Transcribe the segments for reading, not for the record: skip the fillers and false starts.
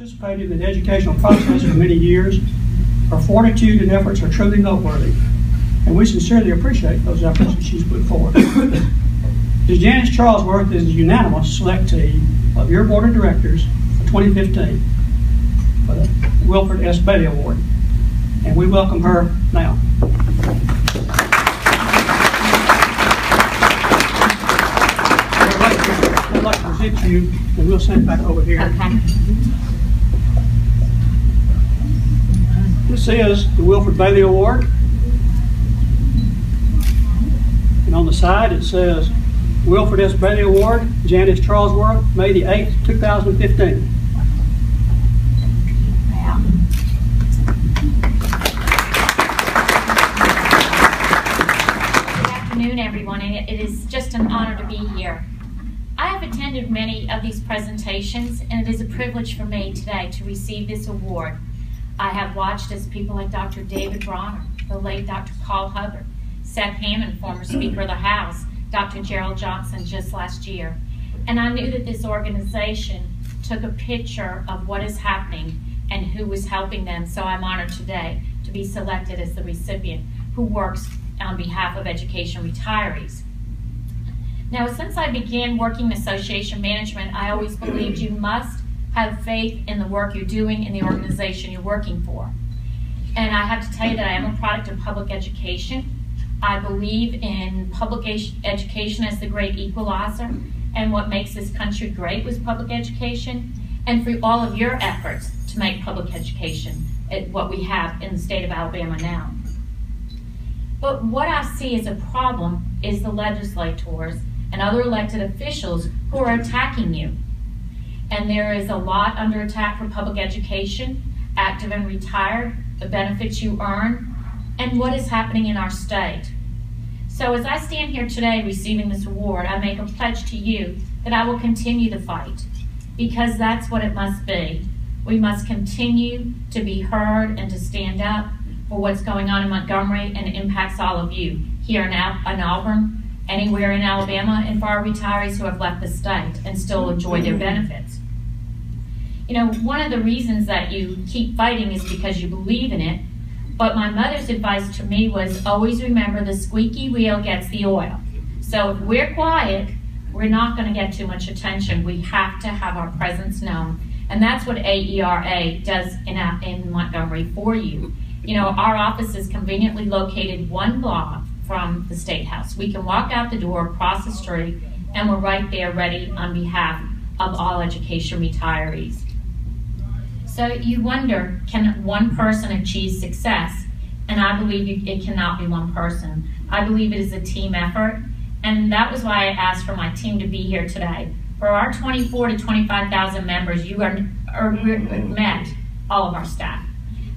Participated in the educational process for many years. Her fortitude and efforts are truly noteworthy, and we sincerely appreciate those efforts that she's put forward. Ms. Janice Charlesworth is the unanimous select team of your Board of Directors for 2015 for the Wilford S. Bailey Award, and we welcome her now. I'd like to present you, and we'll send it back over here. Okay. This is the Wilford Bailey Award. And on the side it says, Wilford S. Bailey Award, Janice Charlesworth, May the 8th, 2015. Wow. Good afternoon, everyone, and it is just an honor to be here. I have attended many of these presentations, and it is a privilege for me today to receive this award. I have watched as people like Dr. David Bronner, the late Dr. Paul Hubbard, Seth Hammond, former Speaker of the House, Dr. Gerald Johnson just last year. And I knew that this organization took a picture of what is happening and who was helping them, so I'm honored today to be selected as the recipient who works on behalf of education retirees. Now, since I began working in association management, I always believed you must have faith in the work you're doing in the organization you're working for. And I have to tell you that I am a product of public education. I believe in public education as the great equalizer, and what makes this country great was public education, and for all of your efforts to make public education what we have in the state of Alabama now. But what I see as a problem is the legislators and other elected officials who are attacking you. And there is a lot under attack for public education, active and retired, the benefits you earn, and what is happening in our state. So as I stand here today receiving this award, I make a pledge to you that I will continue the fight, because that's what it must be. We must continue to be heard and to stand up for what's going on in Montgomery, and it impacts all of you here in Auburn, anywhere in Alabama, and for our retirees who have left the state and still enjoy their benefits. You know, one of the reasons that you keep fighting is because you believe in it, but my mother's advice to me was always remember the squeaky wheel gets the oil. So if we're quiet, we're not going to get too much attention. We have to have our presence known, and that's what AERA does in Montgomery for you. You know, our office is conveniently located one block from the State House. We can walk out the door, cross the street, and we're right there ready on behalf of all education retirees. So you wonder, can one person achieve success? And I believe it cannot be one person. I believe it is a team effort, and that was why I asked for my team to be here today. For our 24,000 to 25,000 members, you met all of our staff.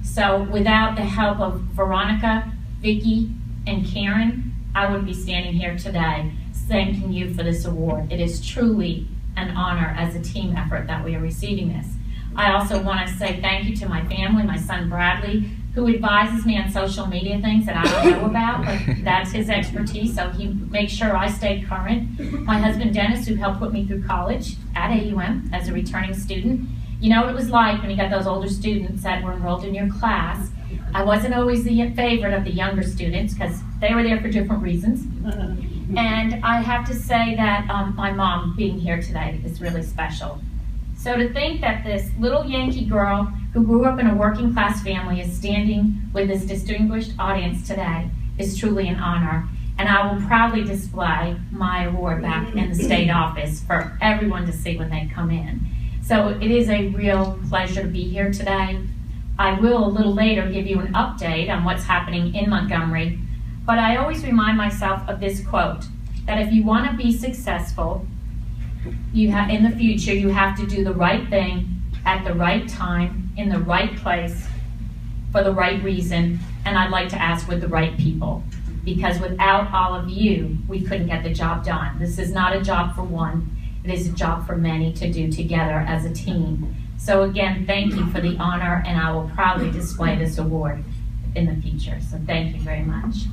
So without the help of Veronica, Vicki, and Karen, I wouldn't be standing here today thanking you for this award. It is truly an honor as a team effort that we are receiving this. I also want to say thank you to my family, my son Bradley, who advises me on social media things that I don't know about, but that's his expertise, so he makes sure I stay current. My husband Dennis, who helped put me through college at AUM as a returning student. You know what it was like when you got those older students that were enrolled in your class. I wasn't always the favorite of the younger students because they were there for different reasons. And I have to say that my mom being here today is really special. So to think that this little Yankee girl who grew up in a working class family is standing with this distinguished audience today is truly an honor. And I will proudly display my award back in the state office for everyone to see when they come in. So it is a real pleasure to be here today. I will a little later give you an update on what's happening in Montgomery, but I always remind myself of this quote, that if you want to be successful, in the future, you have to do the right thing at the right time, in the right place, for the right reason, and I'd like to ask with the right people. Because without all of you, we couldn't get the job done. This is not a job for one, it is a job for many to do together as a team. So again, thank you for the honor, and I will proudly display this award in the future. So thank you very much.